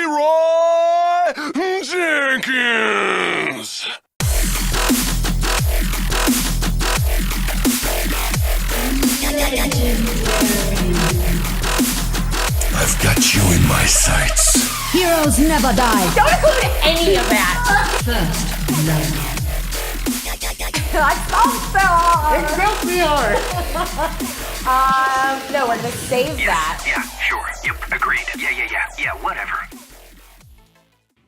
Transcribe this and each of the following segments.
Leroy Jenkins. I've got you in my sights. Heroes never die. Don't include any of that. First love. I felt It felt me hard. No, we're gonna save that. Yeah, sure. Yep, agreed. Yeah, whatever.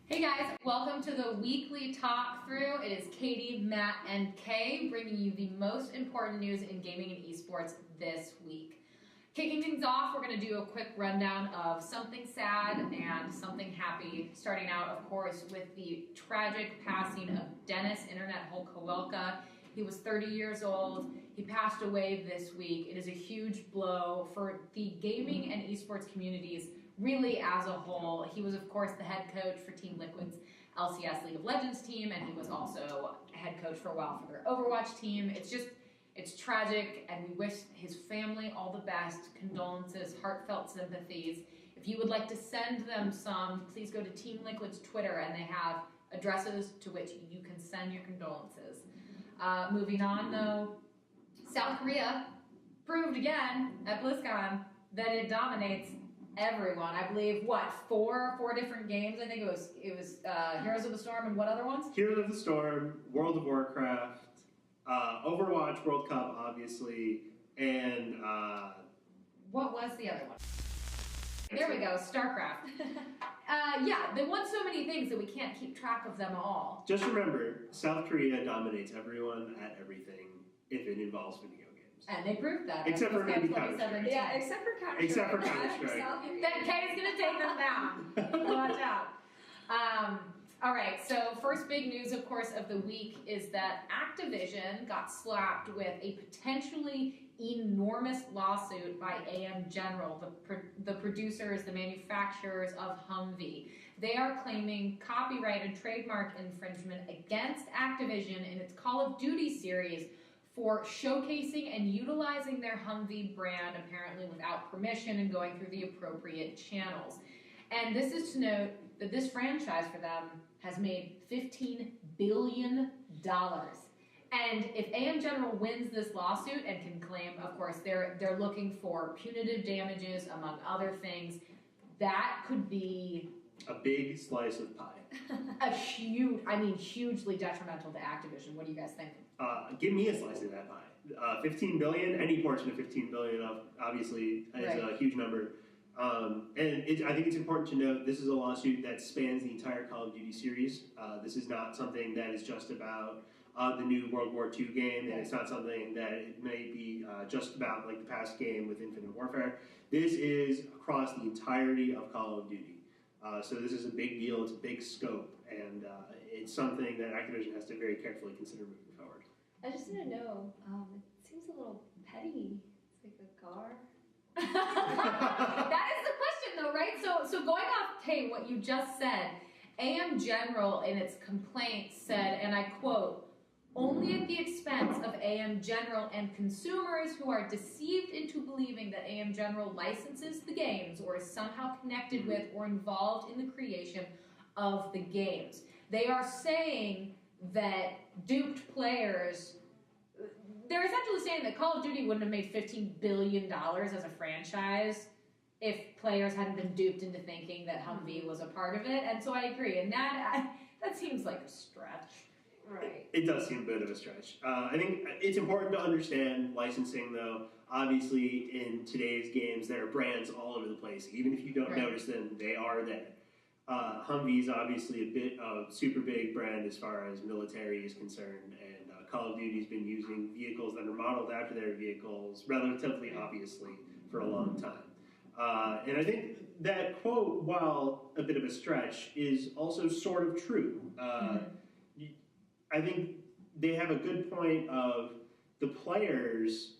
Hey guys, welcome to the Weekly Talkthrough. It is Katie, Matt, and Kay bringing you the most important news in gaming and esports this week. Kicking things off, we're going to do a quick rundown of something sad and something happy. Starting out, of course, with the tragic passing of Dennis INTERNETHULK Hawelka. He was 30 years old. He passed away this week. It is a huge blow for the gaming and esports communities really as a whole. He was, of course, the head coach for Team Liquid's LCS League of Legends team, and he was also head coach for a while for their Overwatch team. It's tragic, and we wish his family all the best. Condolences, heartfelt sympathies. If you would like to send them some, please go to Team Liquid's Twitter, and they have addresses to which you can send your condolences. Moving on, though, South Korea proved again at BlizzCon that it dominates everyone. I believe four different games. I think it was Heroes of the Storm and what other ones? Heroes of the Storm, World of Warcraft, Overwatch, World Cup, obviously, and What was the other one? There we go, StarCraft. Yeah, they won so many things that we can't keep track of them all. just remember, South Korea dominates everyone at everything if it involves video games. And they proved that. Except for maybe 2017. Yeah, except for Counter-Strike. Except for Counter-Strike. Then Kay's gonna take them down. Watch out. All right, so first big news, of course, of the week is that Activision got slapped with a potentially enormous lawsuit by AM General, the producers, the manufacturers of Humvee. They are claiming copyright and trademark infringement against Activision in its Call of Duty series for showcasing and utilizing their Humvee brand apparently without permission and going through the appropriate channels. And this is to note that this franchise for them has made $15 billion. And if AM General wins this lawsuit and can claim, of course, they're looking for punitive damages, among other things, that could be A big slice of pie. hugely detrimental to Activision. What do you guys think? Give me a slice of that pie. 15 billion, any portion of 15 billion, obviously, is a huge number. I think it's important to note this is a lawsuit that spans the entire Call of Duty series. This is not something that is just about the new World War II game, and it's not something that it may be just about like the past game with Infinite Warfare. This is across the entirety of Call of Duty. So this is a big deal, it's a big scope, and it's something that Activision has to very carefully consider moving forward. I just didn't know. It seems a little petty. It's like a car. That is the question, though, right? So going off, Kay, what you just said, AM General in its complaint said, and I quote, "Only at the expense of AM General and consumers who are deceived into believing that AM General licenses the games or is somehow connected with or involved in the creation of the games." They are saying that duped players, they're essentially saying that Call of Duty wouldn't have made $15 billion as a franchise if players hadn't been duped into thinking that Humvee was a part of it. And so I agree. And that seems like a stretch. Right. It does seem a bit of a stretch. I think it's important to understand licensing, though. Obviously, in today's games, there are brands all over the place. Even if you don't notice them, they are there. Humvee is obviously a bit of super big brand as far as military is concerned, and Call of Duty's been using vehicles that are modeled after their vehicles relatively obviously for a long time. And I think that quote, while a bit of a stretch, is also sort of true. I think they have a good point of the players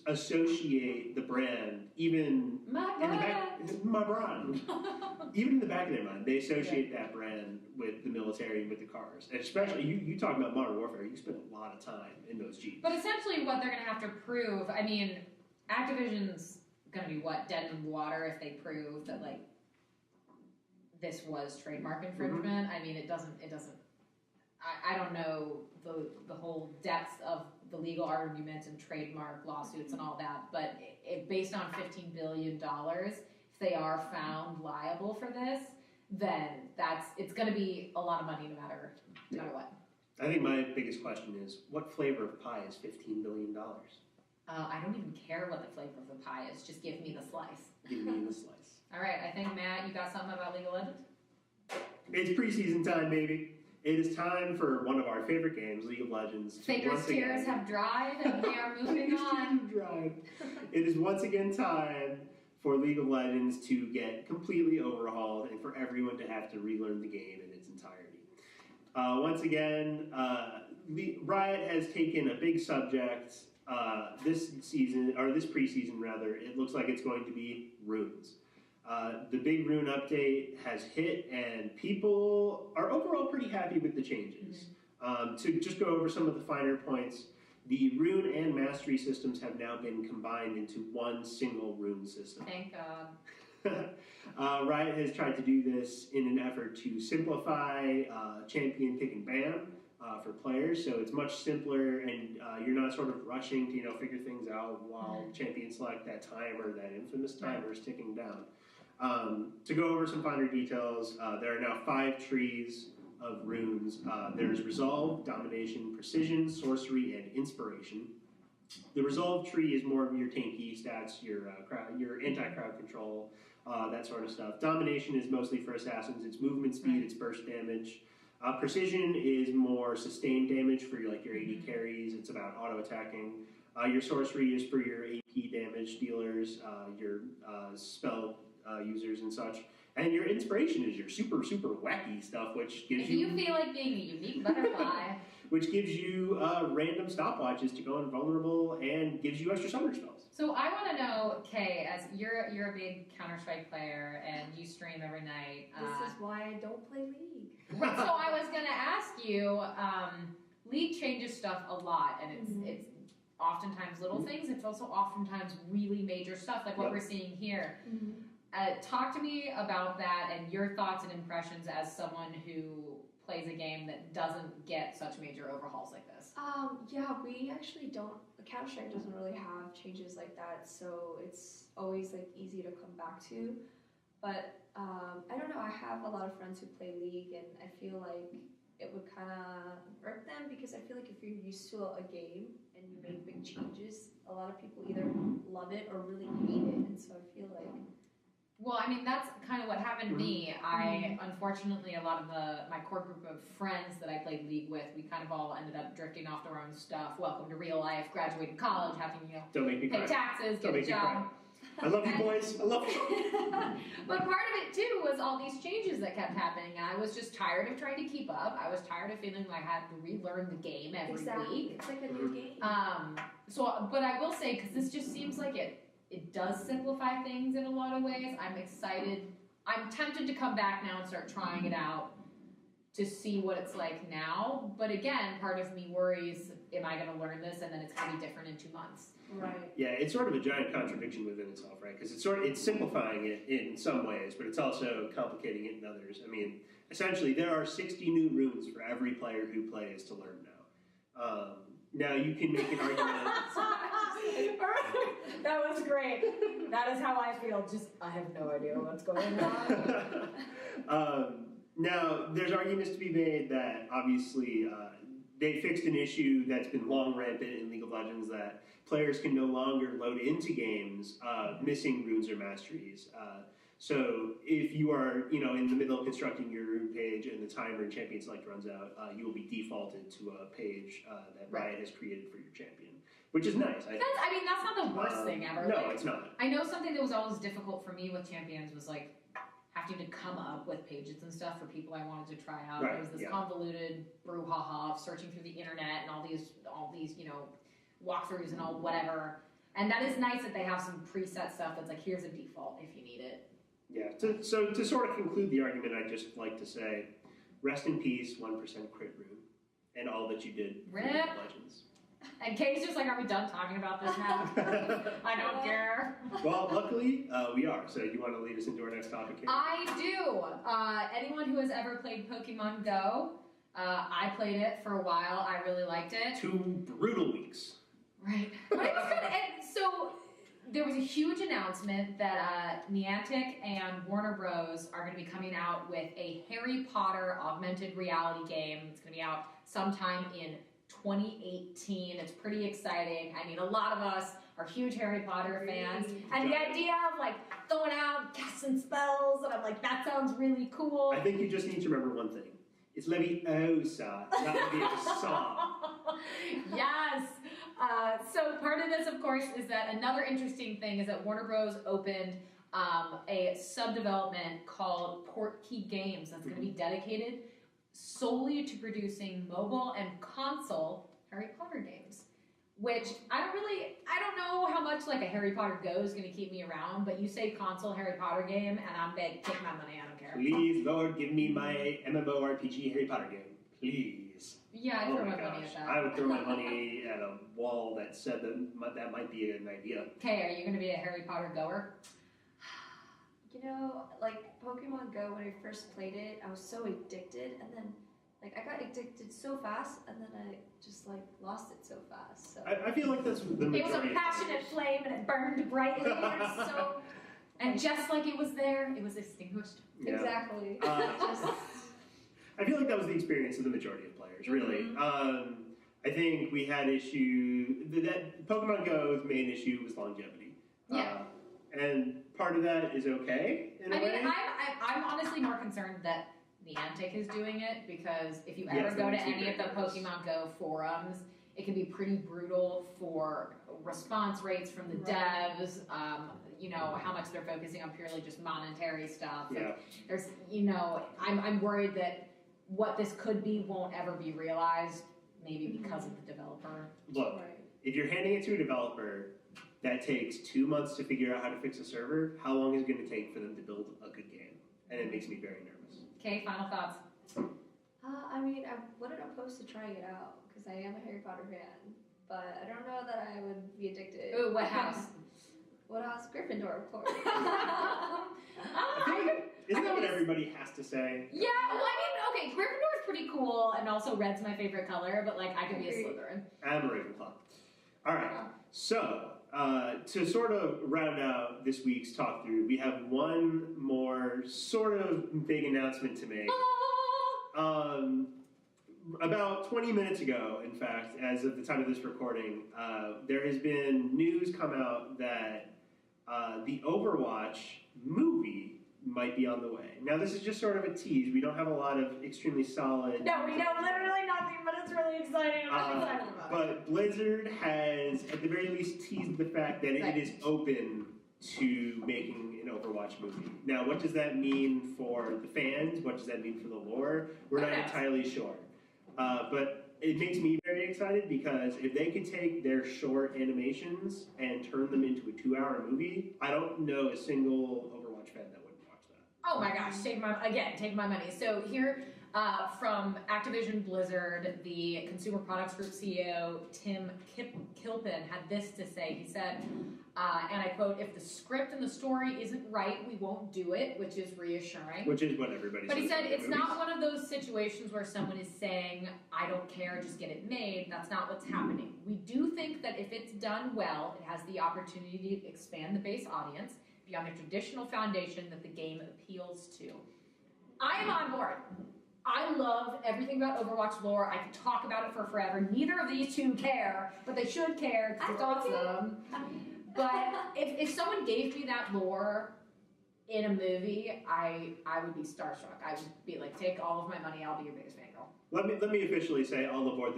associate the brand even my brand. Even in the back of their mind, they associate that brand with the military and with the cars. And especially, you talk about Modern Warfare, you spend a lot of time in those Jeeps. But essentially what they're going to have to prove, I mean, Activision's going to be, dead in the water if they prove that, this was trademark infringement. I mean, it doesn't. I don't know the whole depth of the legal arguments and trademark lawsuits and all that, but based on $15 billion, if they are found liable for this, then it's going to be a lot of money no matter what. I think my biggest question is, what flavor of pie is $15 billion? I don't even care what the flavor of the pie is. Just give me the slice. Give me the slice. All right, I think, Matt, you got something about League of Legends? It's preseason time, baby. It is time for one of our favorite games, League of Legends. Faker's tears have dried and we are moving on. It is once again time for League of Legends to get completely overhauled and for everyone to have to relearn the game in its entirety. Once again, Riot has taken a big subject this season, or this preseason rather. It looks like it's going to be runes. The big rune update has hit, and people are overall pretty happy with the changes. To just go over some of the finer points, the rune and mastery systems have now been combined into one single rune system. Thank God. Riot has tried to do this in an effort to simplify champion pick and ban for players, so it's much simpler, and you're not sort of rushing to figure things out while champions select that timer, that infamous timer is ticking down. To go over some finer details, there are now 5 trees of runes. There's Resolve, Domination, Precision, Sorcery, and Inspiration. The Resolve tree is more of your tanky stats, your anti-crowd control, that sort of stuff. Domination is mostly for assassins. It's movement speed, it's burst damage. Precision is more sustained damage for your AD carries. It's about auto-attacking. Your Sorcery is for your AP damage dealers, your spell users and such. And your Inspiration is your super, super wacky stuff, which gives you... If you feel like being a unique butterfly... which gives you random stopwatches to go invulnerable and gives you extra summoner spells. So I want to know, Kay, as you're a big Counter-Strike player and you stream every night. This is why I don't play League. Right, so I was going to ask you, League changes stuff a lot, and it's oftentimes little things. It's also oftentimes really major stuff, like what we're seeing here. Talk to me about that and your thoughts and impressions as someone who plays a game that doesn't get such major overhauls like this. Yeah, we actually don't. Counter-Strike doesn't really have changes like that, so it's always easy to come back to. But I don't know. I have a lot of friends who play League, and I feel like it would kind of hurt them because I feel like if you're used to a game and you make big changes, a lot of people either love it or really hate it, and so I feel like. Well, I mean, that's kind of what happened to me. Unfortunately, a lot of my core group of friends that I played League with, we kind of all ended up drifting off to our own stuff. Welcome to real life, graduating college, having, Don't make me pay cry. taxes, Don't get a make me job. cry. I love you, boys. I love you. But part of it, too, was all these changes that kept happening. And I was just tired of trying to keep up. I was tired of feeling like I had to relearn the game every week. It's like a new game. But I will say, because this just seems like it does simplify things in a lot of ways. I'm excited. I'm tempted to come back now and start trying it out to see what it's like now. But again, part of me worries, am I going to learn this and then it's going to be different in 2 months? Right. Yeah, it's sort of a giant contradiction within itself, right? Because it's simplifying it in some ways, but it's also complicating it in others. I mean, essentially, there are 60 new runes for every player who plays to learn now. Now, you can make an argument... That was great. That is how I feel. I have no idea what's going on. Now, there's arguments to be made that obviously they fixed an issue that's been long rampant in League of Legends, that players can no longer load into games missing runes or masteries. So if you are, in the middle of constructing your rune page and the timer and champion select runs out, you will be defaulted to a page that Riot has created for your champion, which is nice. That's not the worst thing ever. No, it's not. I know something that was always difficult for me with champions was having to come up with pages and stuff for people I wanted to try out. Right, It was this convoluted brouhaha of searching through the internet and all these walkthroughs and all whatever. And that is nice that they have some preset stuff that's here's a default if you need it. Yeah, so to sort of conclude the argument, I'd just like to say, rest in peace, 1% crit rune, and all that you did for League of Legends. And Kay's just like, are we done talking about this now? I don't care. Well, luckily, we are. So you want to lead us into our next topic, Kate? I do. Anyone who has ever played Pokemon Go, I played it for a while. I really liked it. 2 brutal weeks. Right. But it was good. And so there was a huge announcement that Niantic and Warner Bros. Are going to be coming out with a Harry Potter augmented reality game. It's going to be out sometime in 2018. It's pretty exciting. I mean, a lot of us are huge Harry Potter fans. And the idea of like going out, casting spells, and I'm like, that sounds really cool. I think you just need to remember one thing. It's Leviosa, not Leviosa. Yes. So part of this, of course, is that another interesting thing is that Warner Bros. Opened a sub-development called Portkey Games that's going to be dedicated solely to producing mobile and console Harry Potter games. Which I don't know how much like a Harry Potter Go is going to keep me around, but you say console Harry Potter game, and I'm big, take my money, I don't care. Please, Lord, give me my MMORPG Harry Potter game. Please. Yeah, I'd throw my money at that. I would throw my money at a wall that said that might be an idea. Okay, are you going to be a Harry Potter goer? You know, like Pokemon Go, when I first played it, I was so addicted, and then like I got addicted so fast, and then I just like lost it so fast. So I feel like that's the majority. It was a passionate flame, and it burned brightly. So, and just like it was there, it was extinguished. Yeah. Exactly. Just, I feel like that was the experience of the majority of players, really. Mm-hmm. I think we had that Pokemon Go's main issue was longevity. Yeah. And part of that is okay, in a way. I'm honestly more concerned that Niantic is doing it, because if you ever go to any of the Pokemon Go forums, it can be pretty brutal for response rates from the devs, you know, how much they're focusing on purely just monetary stuff. Yeah. Like, there's, you know, I'm worried that what this could be won't ever be realized, maybe because of the developer. Look, if you're handing it to a developer that takes 2 months to figure out how to fix a server, how long is it going to take for them to build a good game? And it makes me very nervous. Okay, final thoughts. I mean, I wouldn't oppose to trying it out, because I am a Harry Potter fan, but I don't know that I would be addicted. Ooh, what house? What house? Gryffindor, of course. Isn't that what everybody has to say? Yeah, well, I mean, okay, Gryffindor is pretty cool, and also red's my favorite color, but like I could be a Slytherin. I'm a Ravenclaw. All right, so to sort of round out this week's talk through, we have one more sort of big announcement to make. About 20 minutes ago, in fact, as of the time of this recording, there has been news come out that the Overwatch movie might be on the way. Now, this is just sort of a tease. We don't have a lot of extremely solid... No, we know literally nothing, but it's really exciting. I'm excited about it. But Blizzard has, at the very least, teased the fact that it is open to making an Overwatch movie. Now, what does that mean for the fans? What does that mean for the lore? We're not entirely sure. But it makes me very excited, because if they could take their short animations and turn them into a 2-hour movie, I don't know a single Overwatch fan that wouldn't watch that. Oh my gosh, take my money. So here from Activision Blizzard, the Consumer Products Group CEO, Tim Kilpin, had this to say. He said, and I quote, "If the script and the story isn't right, we won't do it," which is reassuring. Which is what everybody says. But he said it's not one of those situations where someone is saying, "I don't care, just get it made." That's not what's happening. We do think that if it's done well, it has the opportunity to expand the base audience beyond the traditional foundation that the game appeals to. I am on board. I love everything about Overwatch lore. I could talk about it for forever. Neither of these two care, but they should care because it's awesome. But if someone gave me that lore in a movie, I would be starstruck. I would be like, take all of my money. I'll be your biggest fangirl. Let me officially say, all aboard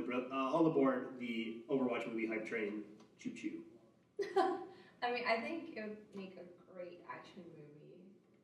the Overwatch movie hype train. Choo choo. I mean, I think it would make a great action movie.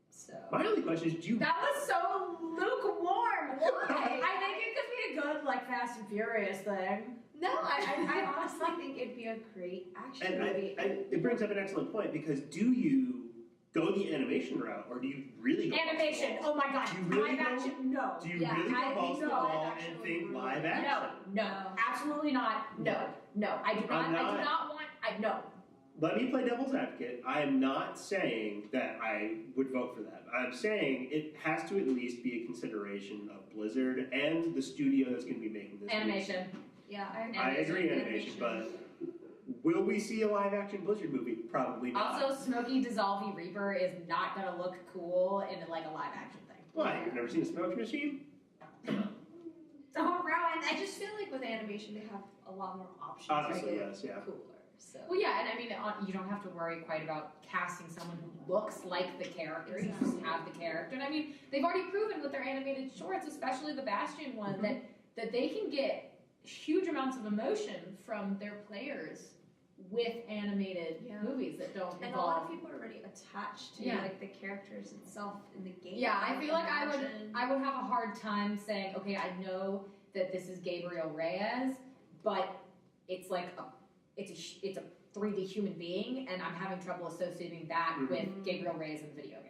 So My only question is, do you... That was so lukewarm. Why? I think it could be a good, like, Fast and Furious thing. No, I honestly think it'd be a great action movie. It brings up an excellent point, because do you go the animation route, or do you really go Animation. balls to the wall? Oh my god. Do you really Live go- action. No. Do you Yeah, really I go balls to the think live wall action and would think be live really- action? No, absolutely not. No. I do not. I do not want. No. Let me play devil's advocate. I am not saying that I would vote for that. I'm saying it has to at least be a consideration of Blizzard and the studio that's going to be making this. Animation. Yeah, I agree, animation, but will we see a live action Blizzard movie? Probably not. Also, Smokey Dissolvey Reaper is not gonna look cool in like a live action thing. Why? You've never seen a smoke machine? Come on. Don't ruin I just feel like with animation they have a lot more options. Honestly, to get yes, yeah. Cooler. So. Well, yeah, and I mean, you don't have to worry quite about casting someone who looks like the character. You just have the character. And I mean, they've already proven with their animated shorts, especially the Bastion one, that they can get huge amounts of emotion from their players with animated movies that don't And involve. a lot of people are already attached to like the characters itself in the game. Yeah, I feel like I would have a hard time saying, okay, I know that this is Gabriel Reyes, but it's like it's a 3D human being, and I'm having trouble associating that with Gabriel Reyes in the video game.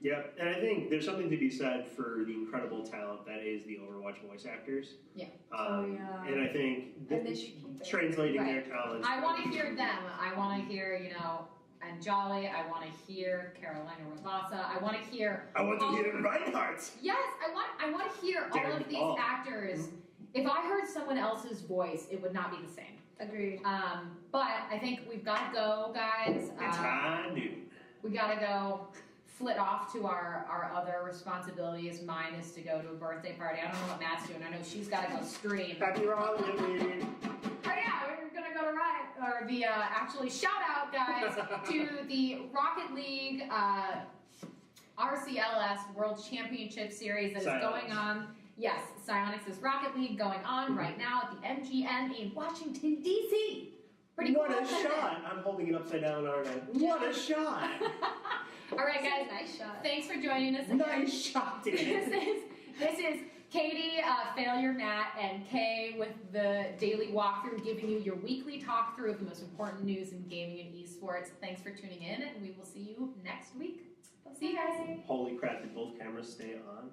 Yep, and I think there's something to be said for the incredible talent that is the Overwatch voice actors. Yeah. And I think And they should keep it. translating their talents. I want to hear them. I want to hear, Anjali. I want to hear Carolina Rabasa. I want to hear. I want to hear Reinhardt. Yes, I want to hear all of these actors. If I heard someone else's voice, it would not be the same. Agreed. But I think we've got to go, guys. It's high noon. We got to go. Flit off to our other responsibilities. Mine is to go to a birthday party. I don't know what Matt's doing. I know she's got to go stream. Happy holidays. Oh yeah, we're gonna go to Riot, or the actually shout out guys to the Rocket League RCLS World Championship Series that is going on. Yes, Psyonix's Rocket League going on right now at the MGM in Washington D.C. Pretty cool. What a shot! I'm holding it upside down, aren't I? What a shot! All right, guys. Nice shot. Thanks for joining us. Nice shot, dude. This is Katie, Failure Matt, and Kay with the daily walkthrough, giving you your weekly talk through of the most important news in gaming and esports. Thanks for tuning in, and we will see you next week. See you guys. Holy crap! Did both cameras stay on?